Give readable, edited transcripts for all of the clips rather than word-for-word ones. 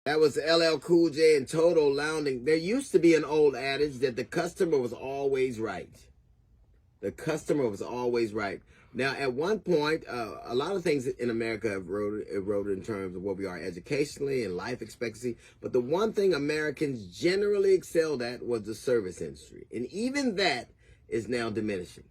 That was LL Cool J and Total Lounging. There used to be an old adage that the customer was always right. The customer was always right. Now, at one point, a lot of things in America have eroded in terms of where we are educationally and life expectancy. But the one thing Americans generally excelled at was the service industry. And even that is now diminishing.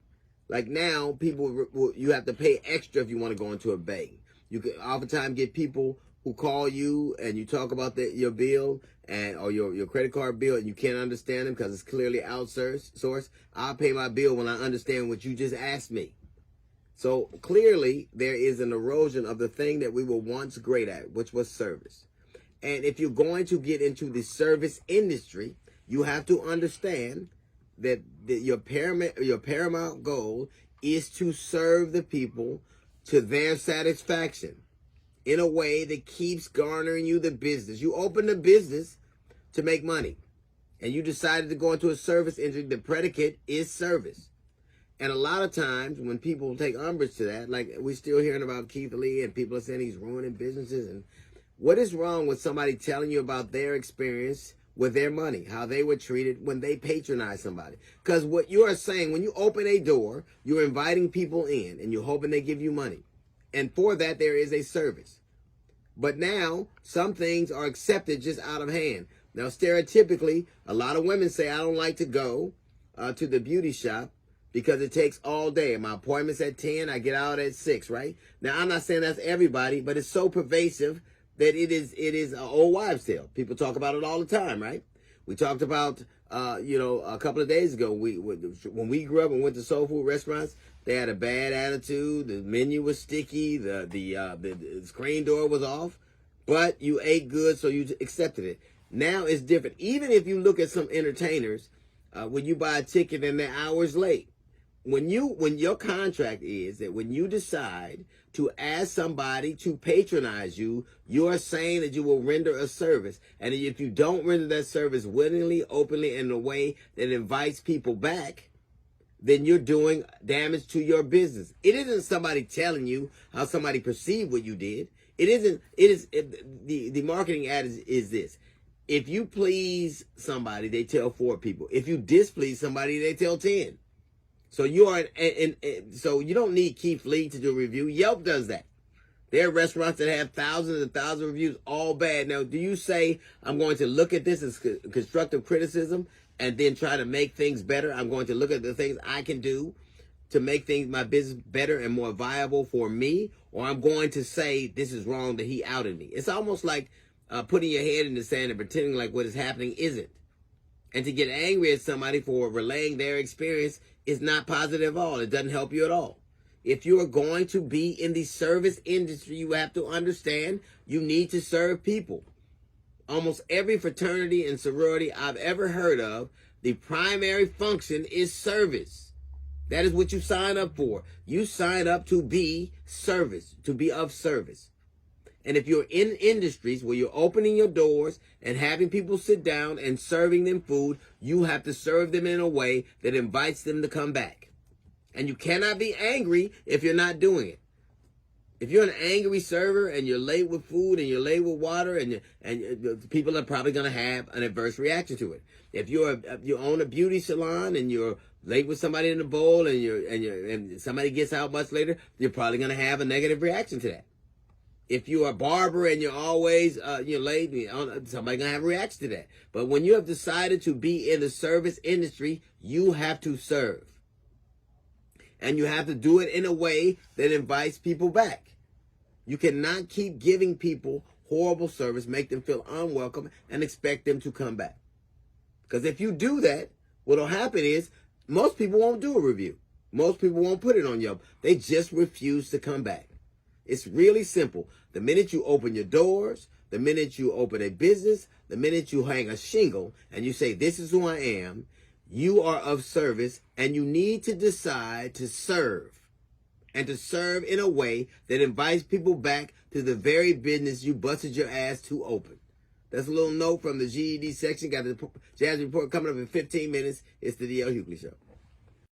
Like now, you have to pay extra if you want to go into a bank. You can oftentimes get people who call you and you talk about your bill or your credit card bill, and you can't understand them because it's clearly outsourced. I'll pay my bill when I understand what you just asked me. So clearly there is an erosion of the thing that we were once great at, which was service. And if you're going to get into the service industry, you have to understand that your paramount goal is to serve the people to their satisfaction in a way that keeps garnering you the business. You open the business to make money, and you decided to go into a service industry. The predicate is service. And a lot of times when people take umbrage to that, like we're still hearing about Hughley and people are saying he's ruining businesses. And what is wrong with somebody telling you about their experience with their money, how they were treated when they patronize somebody? Because what you are saying, when you open a door, you're inviting people in and you're hoping they give you money. And for that, there is a service. But now, some things are accepted just out of hand. Now, stereotypically, a lot of women say, I don't like to go to the beauty shop because it takes all day. My appointment's at 10, I get out at 6, right? Now, I'm not saying that's everybody, but it's so pervasive that it is an old wives' tale. People talk about it all the time, right? We talked about, a couple of days ago, when we grew up and went to soul food restaurants, they had a bad attitude. The menu was sticky. The screen door was off. But you ate good, so you accepted it. Now it's different. Even if you look at some entertainers, when you buy a ticket and they're hours late, when your contract is that when you decide to ask somebody to patronize you, you are saying that you will render a service. And if you don't render that service willingly, openly, in a way that invites people back, then you're doing damage to your business. It isn't somebody telling you how somebody perceived what you did. The marketing ad is this. If you please somebody, they tell 4 people. If you displease somebody, they tell 10. So so you don't need Keith Lee to do a review. Yelp does that. There are restaurants that have thousands and thousands of reviews, all bad. Now, do you say, I'm going to look at this as constructive criticism and then try to make things better? I'm going to look at the things I can do to make my business better and more viable for me? Or I'm going to say, this is wrong that he outed me. It's almost like putting your head in the sand and pretending like what is happening isn't. And to get angry at somebody for relaying their experience is not positive at all. It doesn't help you at all. If you are going to be in the service industry, you have to understand you need to serve people. Almost every fraternity and sorority I've ever heard of, the primary function is service. That is what you sign up for. You sign up to be service, to be of service. And if you're in industries where you're opening your doors and having people sit down and serving them food, you have to serve them in a way that invites them to come back. And you cannot be angry if you're not doing it. If you're an angry server and you're late with food and you're late with water, and people are probably going to have an adverse reaction to it. If you own a beauty salon and you're late with somebody in the bowl and somebody gets out much later, you're probably going to have a negative reaction to that. If you're a barber and you're always late, somebody's going to have a reaction to that. But when you have decided to be in the service industry, you have to serve. And you have to do it in a way that invites people back. You cannot keep giving people horrible service, make them feel unwelcome, and expect them to come back. Because if you do that, what will happen is most people won't do a review. Most people won't put it on Yelp. They just refuse to come back. It's really simple. The minute you open your doors, the minute you open a business, the minute you hang a shingle and you say, this is who I am, you are of service, and you need to decide to serve, and to serve in a way that invites people back to the very business you busted your ass to open. That's a little note from the GED section. Got the Jazz Report coming up in 15 minutes. It's the D.L. Hughley Show.